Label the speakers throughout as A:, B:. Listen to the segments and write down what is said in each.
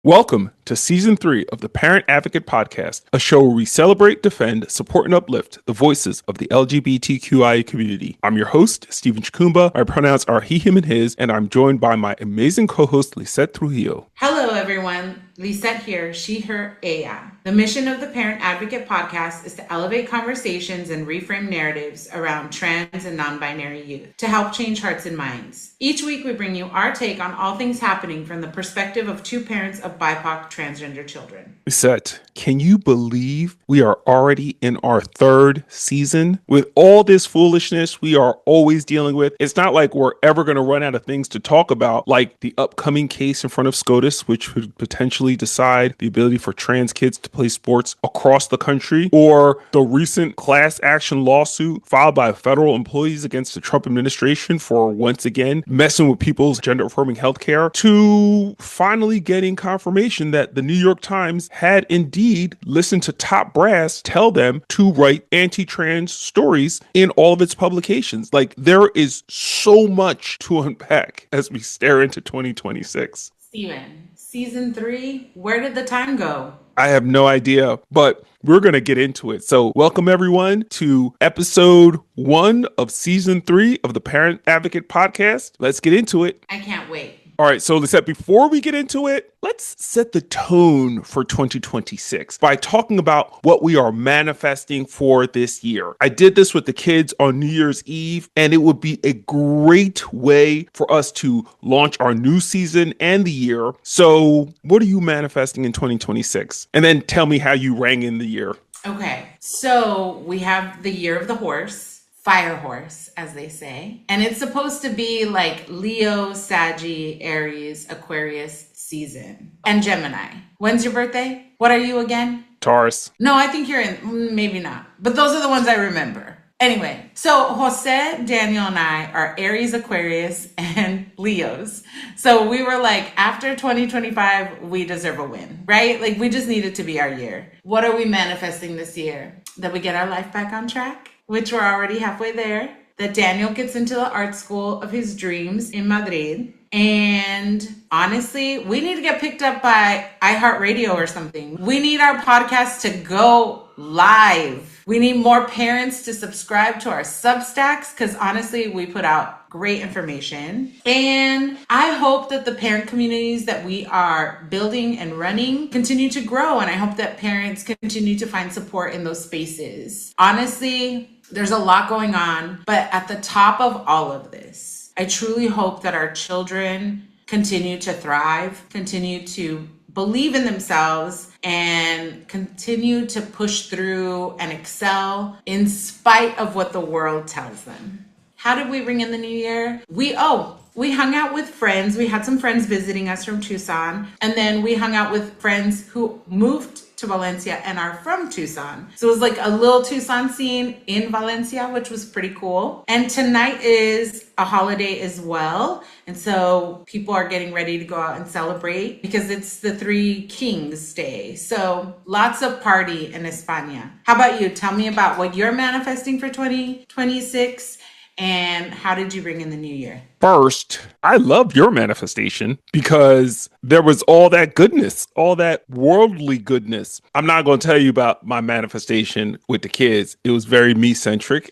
A: Welcome to Season 3 of the Parent Advocate Podcast, a show where we celebrate, defend, support, and uplift the voices of the LGBTQIA community. I'm your host, Stephen Chikumba. My pronouns are he, him, and his, and I'm joined by my amazing co-host, Lisette Trujillo.
B: Hello, everyone. Lisette here, she, her, ella. The mission of the Parent Advocate Podcast is to elevate conversations and reframe narratives around trans and non-binary youth to help change hearts and minds. Each week, we bring you our take on all things happening from the perspective of two parents of BIPOC transgender children.
A: Lisette, can you believe we are already in our third season? With all this foolishness we are always dealing with, it's not like we're ever going to run out of things to talk about, like the upcoming case in front of SCOTUS, which would potentially decide the ability for trans kids to play sports across the country, or the recent class action lawsuit filed by federal employees against the Trump administration for once again messing with people's gender affirming healthcare, to finally getting confirmation that the New York Times had indeed listened to top brass tell them to write anti-trans stories in all of its publications. Like, there is so much to unpack as we stare into 2026.
B: Steven, season 3, where did the time go?
A: I have no idea, but we're going to get into it. So welcome everyone to episode 1 of season 3 of the Parent Advocate Podcast. Let's get into it.
B: I can't wait.
A: All right, so Lisette, before we get into it, let's set the tone for 2026 by talking about what we are manifesting for this year. I did this with the kids on New Year's Eve, and it would be a great way for us to launch our new season and the year. So what are you manifesting in 2026? And then tell me how you rang in the year.
B: Okay, so we have the year of the horse. Fire horse, as they say. And it's supposed to be like Leo, Saggy, Aries, Aquarius season. And Gemini. When's your birthday? What are you again?
A: Taurus.
B: No, I think you're in, maybe not. But those are the ones I remember. Anyway, so Jose, Daniel, and I are Aries, Aquarius, and Leos. So we were like, after 2025, we deserve a win, right? Like, we just need it to be our year. What are we manifesting this year? That we get our life back on track? Which we're already halfway there, that Daniel gets into the art school of his dreams in Madrid. And honestly, we need to get picked up by iHeartRadio or something. We need our podcast to go live. We need more parents to subscribe to our Substacks because honestly, we put out great information. And I hope that the parent communities that we are building and running continue to grow. And I hope that parents continue to find support in those spaces. Honestly, there's a lot going on, but at the top of all of this, I truly hope that our children continue to thrive, continue to believe in themselves, and continue to push through and excel in spite of what the world tells them. How did we ring in the new year? We hung out with friends. We had some friends visiting us from Tucson, and then we hung out with friends who moved to Valencia and are from Tucson. So it was like a little Tucson scene in Valencia, which was pretty cool. And tonight is a holiday as well. And so people are getting ready to go out and celebrate because it's the Three Kings Day. So lots of party in España. How about you? Tell me about what you're manifesting for 2026 and how did you ring in the new year?
A: First, I love your manifestation because there was all that goodness, all that worldly goodness. I'm not going to tell you about my manifestation with the kids. It was very me-centric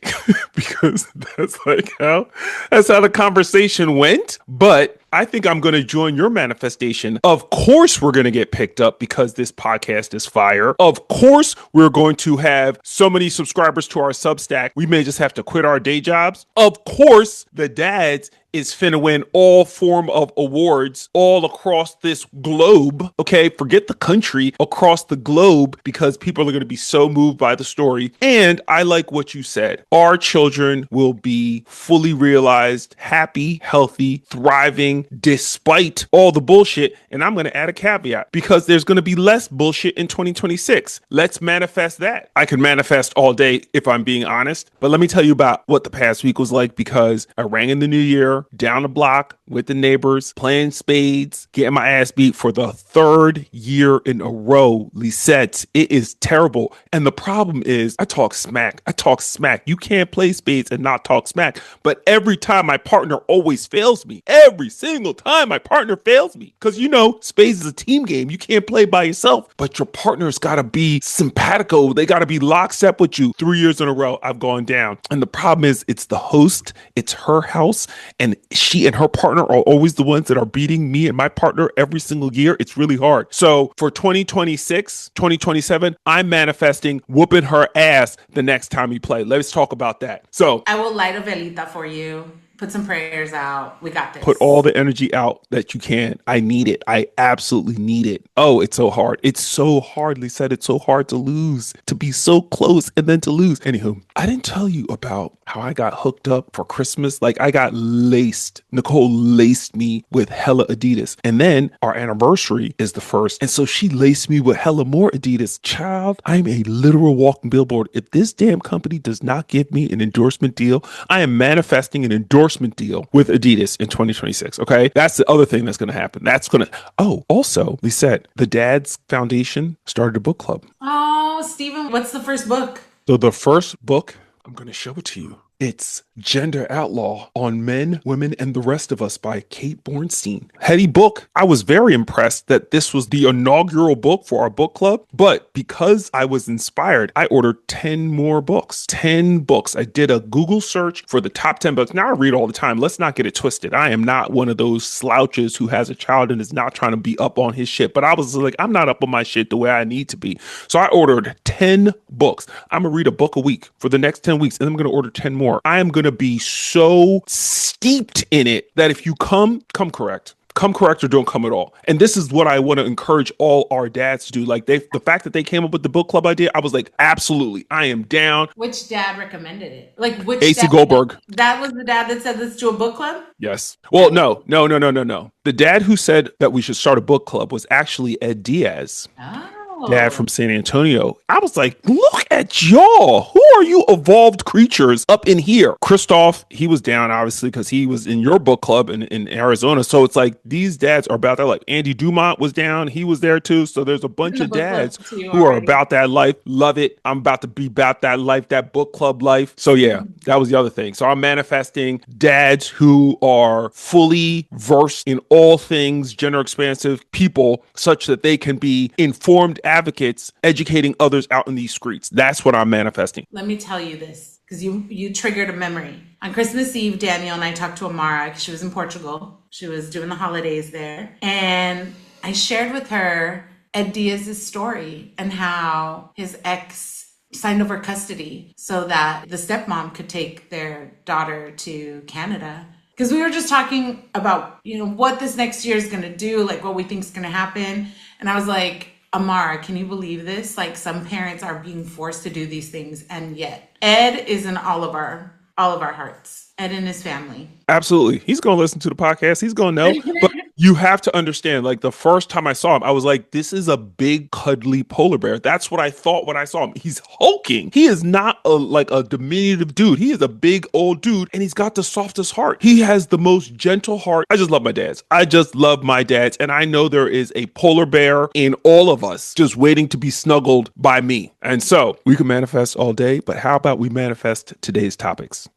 A: because that's how the conversation went. But I think I'm going to join your manifestation. Of course, we're going to get picked up because this podcast is fire. Of course, we're going to have so many subscribers to our Substack. We may just have to quit our day jobs. Of course, the dads is finna win all form of awards all across this globe. Okay, forget the country, across the globe, because people are going to be so moved by the story. And I like what you said. Our children will be fully realized, happy, healthy, thriving, despite all the bullshit. And I'm going to add a caveat because there's going to be less bullshit in 2026. Let's manifest that. I can manifest all day if I'm being honest, but let me tell you about what the past week was like because I rang in the new year. partner down the block with the neighbors, playing spades, getting my ass beat for the third year in a row. Lisette, it is terrible. And the problem is, I talk smack. I talk smack. You can't play spades and not talk smack. But every time my partner always fails me. Every single time my partner fails me. Because spades is a team game. You can't play by yourself. But your partner's got to be simpatico. They got to be lockstep with you. 3 years in a row, I've gone down. And the problem is, it's the host. It's her house. And she and her partner are always the ones that are beating me and my partner every single year. It's really hard. So for 2026, 2027, I'm manifesting whooping her ass the next time we play. Let's talk about that. So
B: I will light a velita for you. Put some prayers out. We got this.
A: put all the energy out that you can. I need it. I absolutely need it. Oh, it's so hard. It's so hard. Lisette, it's so hard to lose, to be so close and then to lose. Anywho, I didn't tell you about how I got hooked up for Christmas. Like I got laced. Nicole laced me with hella Adidas. And then our anniversary is the first. And so she laced me with hella more Adidas. Child, I'm a literal walking billboard. If this damn company does not give me an endorsement deal, I am manifesting an endorsement deal with Adidas in 2026. Okay. That's the other thing that's going to happen. Also, Lisette, the Dad's Foundation started a book club.
B: Oh, Stephen, what's the first book?
A: So the first book, I'm going to show it to you. It's Gender Outlaw on Men, Women, and the Rest of Us by Kate Bornstein. Heady book. I was very impressed that this was the inaugural book for our book club. But because I was inspired, I ordered 10 more books. 10 books. I did a Google search for the top 10 books. Now I read all the time. Let's not get it twisted. I am not one of those slouches who has a child and is not trying to be up on his shit. But I was like, I'm not up on my shit the way I need to be. So I ordered 10 books. I'm going to read a book a week for the next 10 weeks. And I'm going to order 10 more. I am going to be so steeped in it that if you come correct. Come correct or don't come at all. And this is what I want to encourage all our dads to do. Like the fact that they came up with the book club idea, I was like, absolutely, I am down.
B: Which dad recommended it? Like which
A: AC
B: dad?
A: Goldberg.
B: That was the dad that said let's do a book club?
A: Yes. Well, no. The dad who said that we should start a book club was actually Ed Diaz. Dad from San Antonio. I was like, look at y'all. Who are you evolved creatures up in here? Christoph, he was down, obviously, because he was in your book club in Arizona. So it's like these dads are about that life. Andy Dumont was down. He was there too. So there's a bunch of dads who are about that life. Love it. I'm about to be about that life, that book club life. So yeah, that was the other thing. So I'm manifesting dads who are fully versed in all things gender expansive people such that they can be informed advocates educating others out in these streets. That's what I'm manifesting.
B: Let me tell you this, because you triggered a memory. On Christmas Eve, Daniel and I talked to Amara because she was in Portugal. She was doing the holidays there. And I shared with her Ed Diaz's story and how his ex signed over custody so that the stepmom could take their daughter to Canada. Because we were just talking about, what this next year is going to do, like what we think is going to happen. And I was like, Amara, can you believe this? Like some parents are being forced to do these things. And yet Ed is in all of our hearts. Ed and his family.
A: Absolutely. He's going to listen to the podcast. He's going to know. But you have to understand, like the first time I saw him, I was like, this is a big, cuddly polar bear. That's what I thought when I saw him. He's hulking. He is not a diminutive dude. He is a big old dude and he's got the softest heart. He has the most gentle heart. I just love my dads. And I know there is a polar bear in all of us just waiting to be snuggled by me. And so we can manifest all day, but how about we manifest today's topics?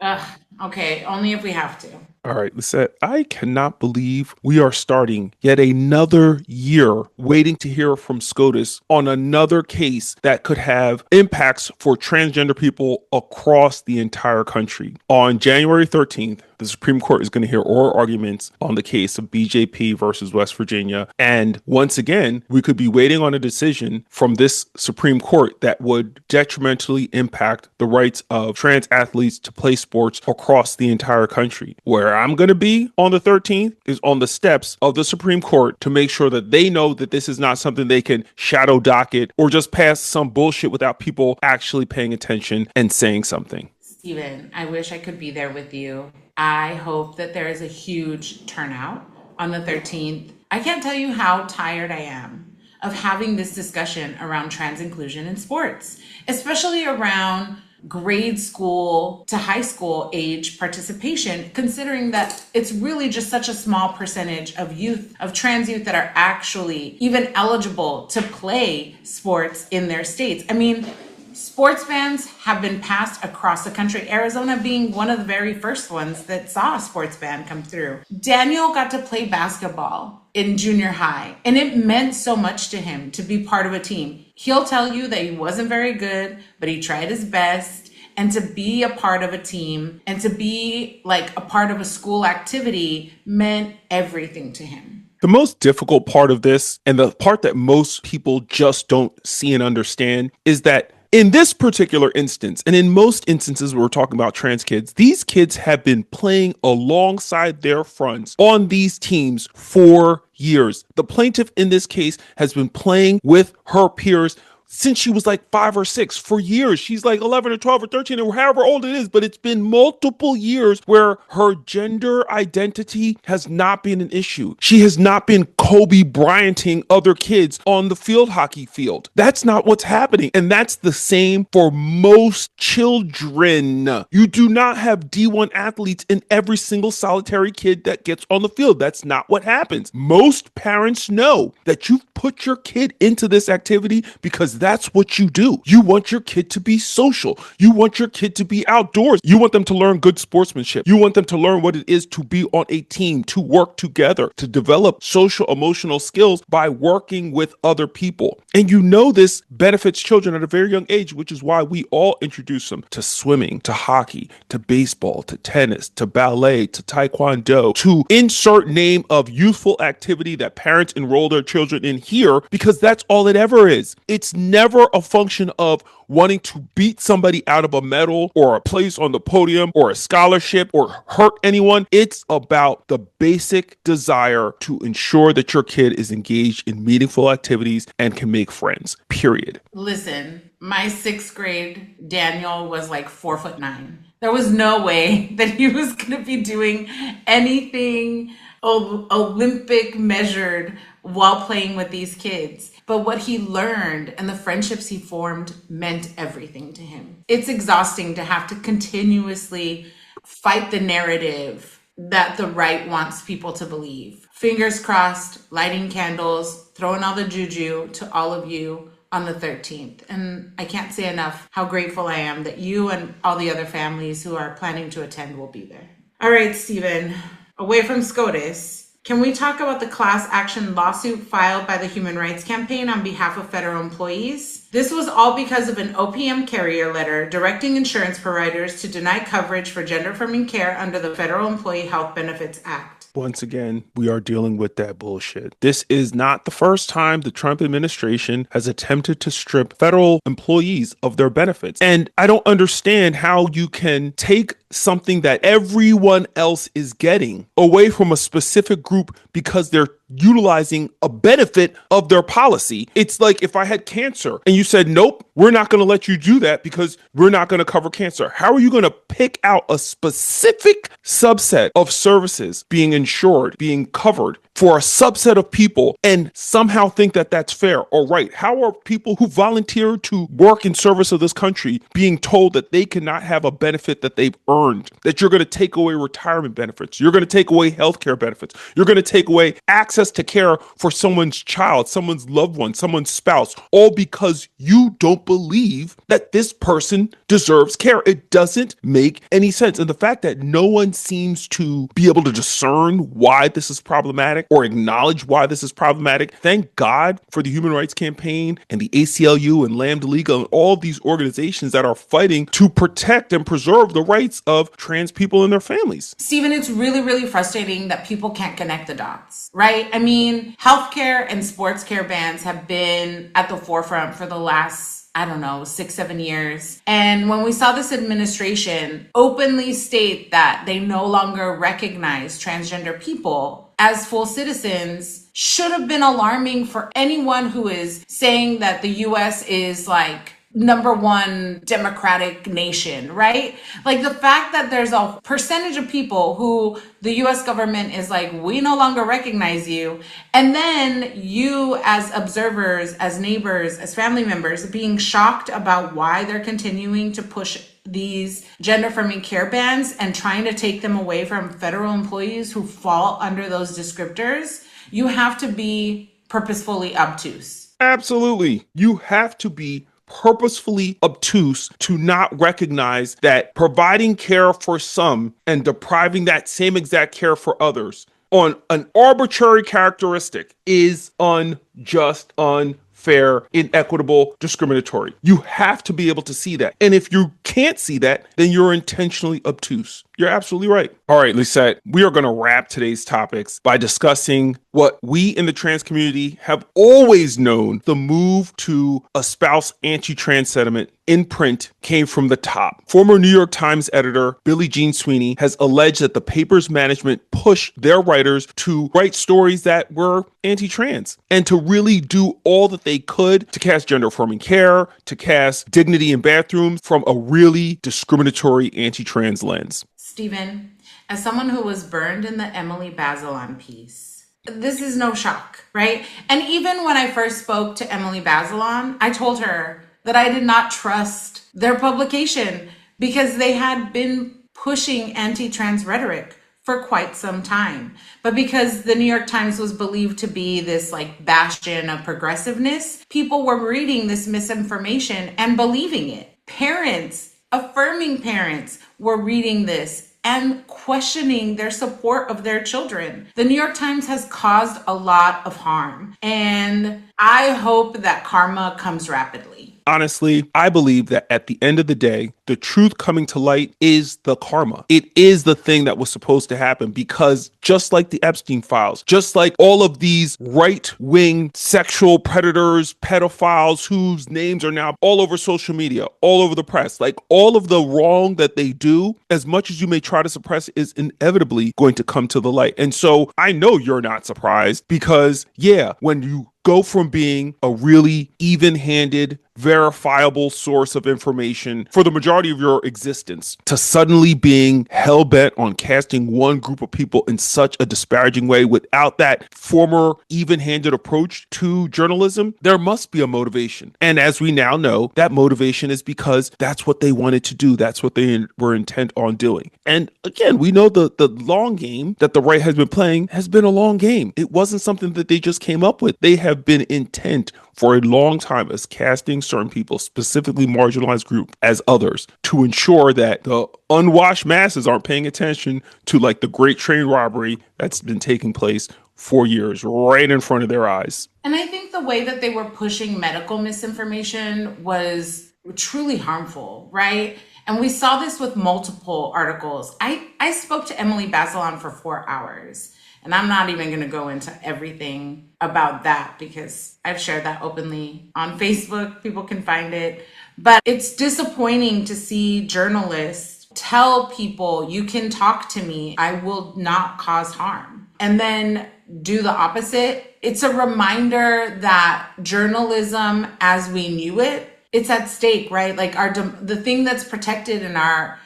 B: Okay, only if we have to.
A: All right, Lisette, I cannot believe we are starting yet another year waiting to hear from SCOTUS on another case that could have impacts for transgender people across the entire country. On January 13th, the Supreme Court is going to hear oral arguments on the case of BJP versus West Virginia. And once again, we could be waiting on a decision from this Supreme Court that would detrimentally impact the rights of trans athletes to play sports across the entire country. Where I'm going to be on the 13th is on the steps of the Supreme Court to make sure that they know that this is not something they can shadow docket or just pass some bullshit without people actually paying attention and saying something.
B: Stephen, I wish I could be there with you. I hope that there is a huge turnout on the 13th. I can't tell you how tired I am of having this discussion around trans inclusion in sports, especially around grade school to high school age participation, considering that it's really just such a small percentage of youth, of trans youth, that are actually even eligible to play sports in their states. I mean, sports bans have been passed across the country, Arizona being one of the very first ones that saw a sports ban come through. Daniel got to play basketball in junior high, and it meant so much to him to be part of a team. He'll tell you that he wasn't very good, but he tried his best. And to be a part of a team and to be like a part of a school activity meant everything to him.
A: The most difficult part of this, and the part that most people just don't see and understand, is that in this particular instance, and in most instances where we're talking about trans kids, these kids have been playing alongside their friends on these teams for years. The plaintiff in this case has been playing with her peers since she was like 5 or 6 for years. She's like 11 or 12 or 13 or however old it is, but it's been multiple years where her gender identity has not been an issue. She has not been Kobe Bryanting other kids on the field hockey field. That's not what's happening. And that's the same for most children. You do not have D1 athletes in every single solitary kid that gets on the field. That's not what happens. Most parents know that you've put your kid into this activity because that's what you do. You want your kid to be social. You want your kid to be outdoors. You want them to learn good sportsmanship. You want them to learn what it is to be on a team, to work together, to develop social emotional skills by working with other people. And you know this benefits children at a very young age, which is why we all introduce them to swimming, to hockey, to baseball, to tennis, to ballet, to taekwondo, to insert name of youthful activity that parents enroll their children in here, because that's all it ever is. It's never a function of wanting to beat somebody out of a medal or a place on the podium or a scholarship or hurt anyone. It's about the basic desire to ensure that your kid is engaged in meaningful activities and can make friends, period.
B: Listen, my 6th grade Daniel was like 4'9". There was no way that he was going to be doing anything Olympic measured while playing with these kids. But what he learned and the friendships he formed meant everything to him. It's exhausting to have to continuously fight the narrative that the right wants people to believe. Fingers crossed, lighting candles, throwing all the juju to all of you on the 13th. And I can't say enough how grateful I am that you and all the other families who are planning to attend will be there. All right, Stephen, away from SCOTUS, can we talk about the class action lawsuit filed by the Human Rights Campaign on behalf of federal employees? This was all because of an OPM carrier letter directing insurance providers to deny coverage for gender-affirming care under the Federal Employee Health Benefits Act.
A: Once again, we are dealing with that bullshit. This is not the first time the Trump administration has attempted to strip federal employees of their benefits. And I don't understand how you can take something that everyone else is getting away from a specific group because they're utilizing a benefit of their policy. It's like if I had cancer and you said, nope, we're not going to let you do that because we're not going to cover cancer. How are you going to pick out a specific subset of services being insured, being covered for a subset of people and somehow think that that's fair or right? How are people who volunteer to work in service of this country being told that they cannot have a benefit that they've earned, that you're going to take away retirement benefits, you're going to take away healthcare benefits, you're going to take away access to care for someone's child, someone's loved one, someone's spouse, all because you don't believe that this person deserves care? It doesn't make any sense. And the fact that no one seems to be able to discern why this is problematic or acknowledge why this is problematic. Thank God for the Human Rights Campaign and the ACLU and Lambda Legal and all these organizations that are fighting to protect and preserve the rights of trans people and their families.
B: Stephen, it's really, really frustrating that people can't connect the dots, right? I mean, healthcare and sports care bans have been at the forefront for the last 6-7 years. And when we saw this administration openly state that they no longer recognize transgender people as full citizens, should have been alarming for anyone who is saying that the US is like #1 democratic nation, right? Like the fact that there's a percentage of people who the US government is like, we no longer recognize you. And then you as observers, as neighbors, as family members being shocked about why they're continuing to push these gender affirming care bans and trying to take them away from federal employees who fall under those descriptors, you have to be purposefully obtuse.
A: Absolutely. You have to be purposefully obtuse to not recognize that providing care for some and depriving that same exact care for others on an arbitrary characteristic is unjust, unfair, inequitable, discriminatory. You have to be able to see that. And if you can't see that, then you're intentionally obtuse. You're absolutely right. All right, Lisette, we are going to wrap today's topics by discussing what we in the trans community have always known. The move to espouse anti-trans sentiment in print came from the top. Former New York Times editor Billie Jean Sweeney has alleged that the paper's management pushed their writers to write stories that were anti-trans and to really do all that they could to cast gender-affirming care, to cast dignity in bathrooms from a really discriminatory anti-trans lens.
B: Stephen, as someone who was burned in the Emily Bazelon piece, this is no shock, right? And even when I first spoke to Emily Bazelon, I told her that I did not trust their publication because they had been pushing anti-trans rhetoric for quite some time. But because the New York Times was believed to be this like bastion of progressiveness, people were reading this misinformation and believing it. Parents, affirming parents, were reading this and questioning their support of their children. The New York Times has caused a lot of harm, and I hope that karma comes rapidly.
A: Honestly, I believe that at the end of the day, the truth coming to light is the karma. It is the thing that was supposed to happen because just like the Epstein files, just like all of these right-wing sexual predators, pedophiles whose names are now all over social media, all over the press, like all of the wrong that they do, as much as you may try to suppress, is inevitably going to come to the light. And so I know you're not surprised because, yeah, when you go from being a really even-handed, verifiable source of information for the majority of your existence to suddenly being hell-bent on casting one group of people in such a disparaging way without that former even-handed approach to journalism, there must be a motivation. And as we now know, that motivation is because that's what they wanted to do. That's what they were intent on doing. And again, we know the long game that the right has been playing has been a long game. It wasn't something that they just came up with. They have been intent for a long time as casting certain people, specifically marginalized group, as others to ensure that the unwashed masses aren't paying attention to like the great train robbery that's been taking place for years right in front of their eyes.
B: And I think the way that they were pushing medical misinformation was truly harmful, right? And we saw this with multiple articles. I spoke to Emily Bazelon for 4 hours. And I'm not even going to go into everything about that because I've shared that openly on Facebook. People can find it. But it's disappointing to see journalists tell people, you can talk to me, I will not cause harm, and then do the opposite. It's a reminder that journalism as we knew it, it's at stake, right? Like the thing that's protected in our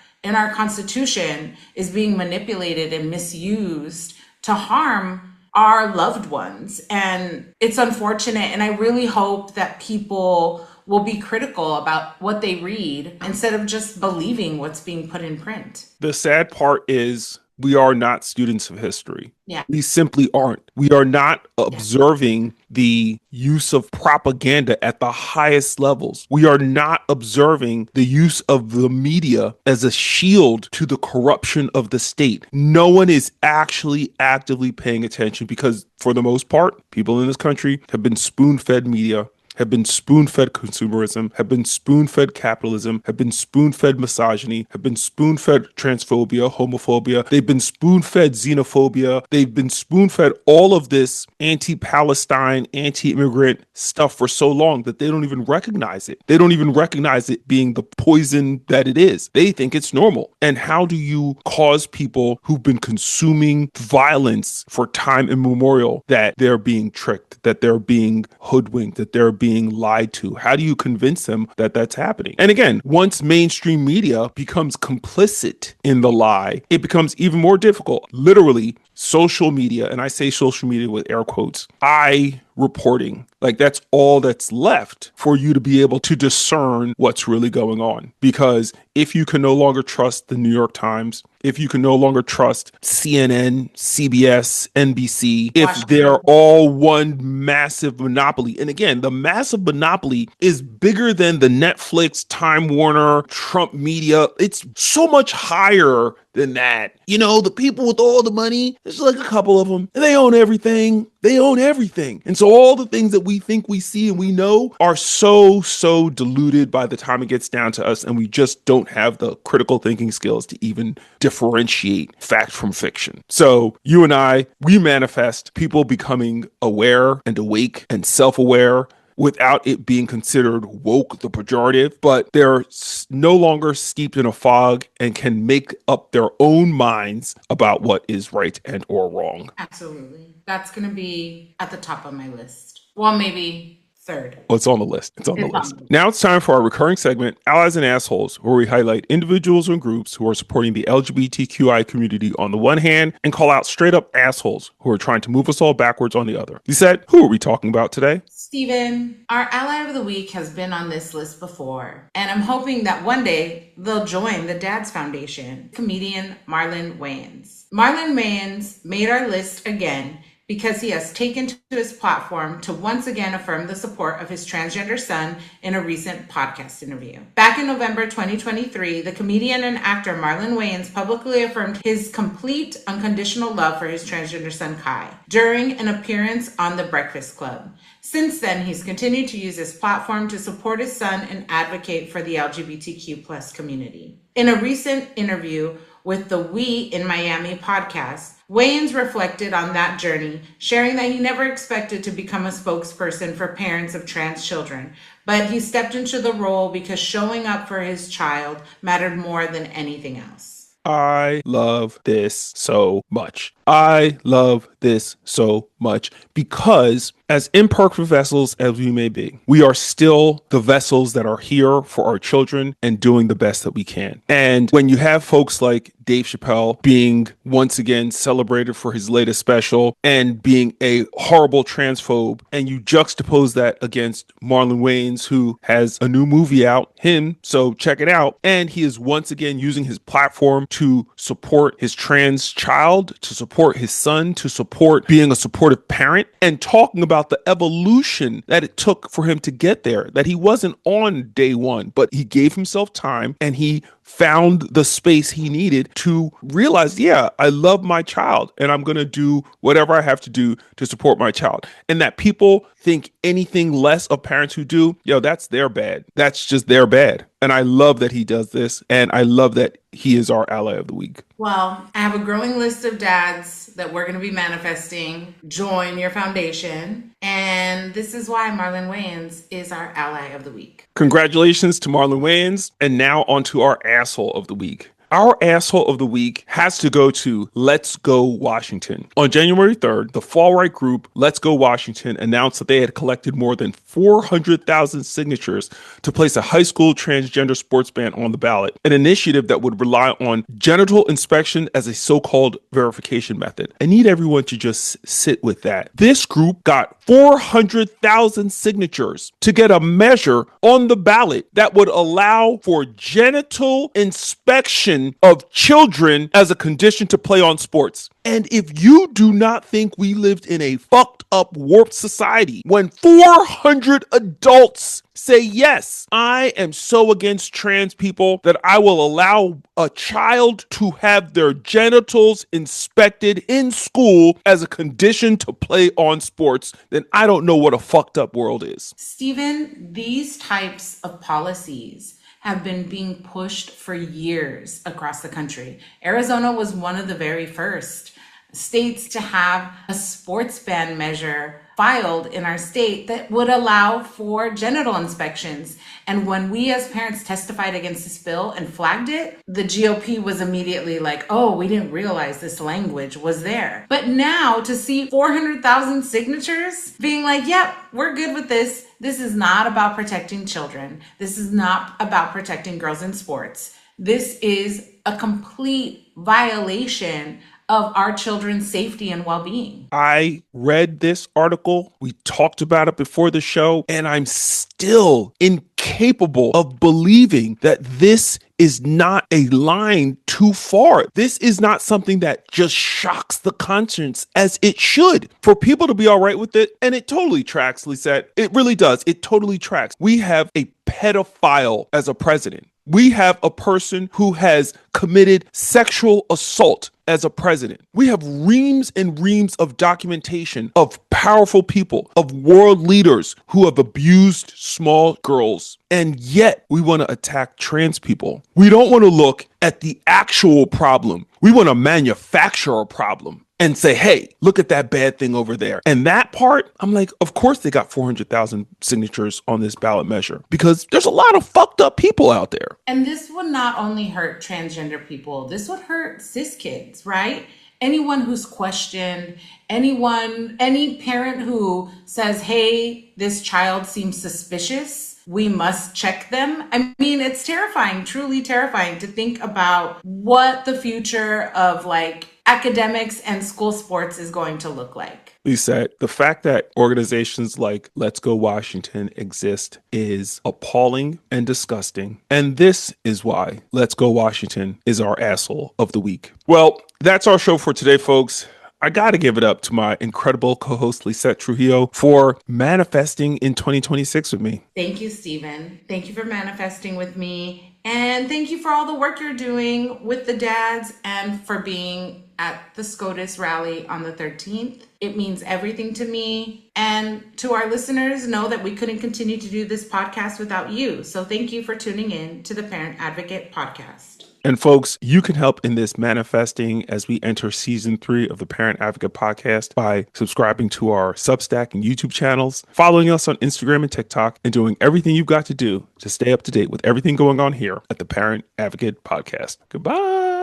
B: Constitution is being manipulated and misused to harm our loved ones. And it's unfortunate. And I really hope that people will be critical about what they read instead of just believing what's being put in print.
A: The sad part is we are not students of history.
B: Yeah.
A: We simply aren't. We are not observing the use of propaganda at the highest levels. We are not observing the use of the media as a shield to the corruption of the state. No one is actually actively paying attention because, for the most part, people in this country have been spoon-fed media, have been spoon-fed consumerism, have been spoon-fed capitalism, have been spoon-fed misogyny, have been spoon-fed transphobia, homophobia. They've been spoon-fed xenophobia. They've been spoon-fed all of this anti-Palestine, anti-immigrant stuff for so long that they don't even recognize it. They don't even recognize it being the poison that it is. They think it's normal. And how do you cause people who've been consuming violence for time immemorial that they're being tricked, that they're being hoodwinked, that they're being lied to? How do you convince them that that's happening? And again, once mainstream media becomes complicit in the lie, it becomes even more difficult. Literally, social media, and I say social media with air quotes, I reporting. Like that's all that's left for you to be able to discern what's really going on. Because if you can no longer trust the New York Times, if you can no longer trust CNN, CBS, NBC, if they're all one massive monopoly. And again, the massive monopoly is bigger than the Netflix, Time Warner, Trump media. It's so much higher than that. You know, the people with all the money, there's like a couple of them, and they own everything. They own everything. And so all the things that we think we see and we know are so diluted by the time it gets down to us. And we just don't have the critical thinking skills to even differentiate fact from fiction. So you and I, we manifest people becoming aware and awake and self-aware without it being considered woke, the pejorative, but they're no longer steeped in a fog and can make up their own minds about what is right and or wrong.
B: Absolutely. That's going to be at the top of my list. Well, maybe third.
A: Well, it's on the list. It's on the list. Now it's time for our recurring segment, Allies and Assholes, where we highlight individuals and groups who are supporting the LGBTQI community on the one hand and call out straight up assholes who are trying to move us all backwards on the other. Lisette, who are we talking about today?
B: Stephen, our ally of the week has been on this list before, and I'm hoping that one day they'll join the Dads Foundation. Comedian Marlon Wayans. Marlon Wayans made our list again because he has taken to his platform to once again affirm the support of his transgender son in a recent podcast interview. Back in November 2023, the comedian and actor Marlon Wayans publicly affirmed his complete unconditional love for his transgender son Kai during an appearance on The Breakfast Club. Since then, he's continued to use his platform to support his son and advocate for the LGBTQ plus community. In a recent interview with the We in Miami podcast, Wayans reflected on that journey, sharing that he never expected to become a spokesperson for parents of trans children, but he stepped into the role because showing up for his child mattered more than anything else.
A: I love this so much. I love this so much because as imperfect vessels as we may be, we are still the vessels that are here for our children and doing the best that we can. And when you have folks like Dave Chappelle being once again celebrated for his latest special and being a horrible transphobe, and you juxtapose that against Marlon Wayans, who has a new movie out, so check it out. And he is once again using his platform to support his trans child, to support his son, to support being a supportive parent, and talking about the evolution that it took for him to get there, that he wasn't on day one, but he gave himself time and he found the space he needed to realize, yeah, I love my child and I'm going to do whatever I have to do to support my child. And that people think anything less of parents who do, that's their bad. That's just their bad. And I love that he does this. And I love that he is our ally of the week.
B: Well, I have a growing list of dads that we're going to be manifesting. Join your foundation. And this is why Marlon Wayans is our ally of the week.
A: Congratulations to Marlon Wayans. And now on to our asshole of the week. Our asshole of the week has to go to Let's Go Washington. On January 3rd, the far-right group Let's Go Washington announced that they had collected more than 400,000 signatures to place a high school transgender sports ban on the ballot, an initiative that would rely on genital inspection as a so-called verification method. I need everyone to just sit with that. This group got 400,000 signatures to get a measure on the ballot that would allow for genital inspection of children as a condition to play on sports. And if you do not think we lived in a fucked up, warped society when 400 adults say, yes, I am so against trans people that I will allow a child to have their genitals inspected in school as a condition to play on sports, then I don't know what a fucked up world is.
B: Stephen, these types of policies have been being pushed for years across the country. Arizona was one of the very first states to have a sports ban measure filed in our state that would allow for genital inspections. And when we as parents testified against this bill and flagged it, the GOP was immediately like, oh, we didn't realize this language was there. But now to see 400,000 signatures being like, yep, we're good with this. This is not about protecting children. This is not about protecting girls in sports. This is a complete violation of our children's safety and well-being.
A: I read this article. We talked about it before the show, and I'm still incapable of believing that this is not a line too far. This is not something that just shocks the conscience as it should for people to be all right with it. And it totally tracks, Lisette. It really does. It totally tracks. We have a pedophile as a president. We have a person who has committed sexual assault as a president. We have reams and reams of documentation of powerful people, of world leaders who have abused small girls. And yet we want to attack trans people. We don't want to look at the actual problem. We want to manufacture a problem and say, hey, look at that bad thing over there. And that part, I'm like, of course they got 400,000 signatures on this ballot measure because there's a lot of fucked up people out there.
B: And this would not only hurt transgender people, this would hurt cis kids, right? Anyone who's questioned, any parent who says, hey, this child seems suspicious, we must check them. I mean, it's terrifying, truly terrifying to think about what the future of like academics and school sports is going to look like.
A: Lisette, the fact that organizations like Let's Go Washington exist is appalling and disgusting. And this is why Let's Go Washington is our asshole of the week. Well, that's our show for today, folks. I got to give it up to my incredible co-host, Lisette Trujillo, for manifesting in 2026 with me.
B: Thank you, Stephen. Thank you for manifesting with me. And thank you for all the work you're doing with the dads and for being at the SCOTUS rally on the 13th. It means everything to me. And to our listeners, know that we couldn't continue to do this podcast without you. So thank you for tuning in to the Parent Advocate Podcast.
A: And folks, you can help in this manifesting as we enter season 3 of the Parent Advocate Podcast by subscribing to our Substack and YouTube channels, following us on Instagram and TikTok, and doing everything you've got to do to stay up to date with everything going on here at the Parent Advocate Podcast. Goodbye.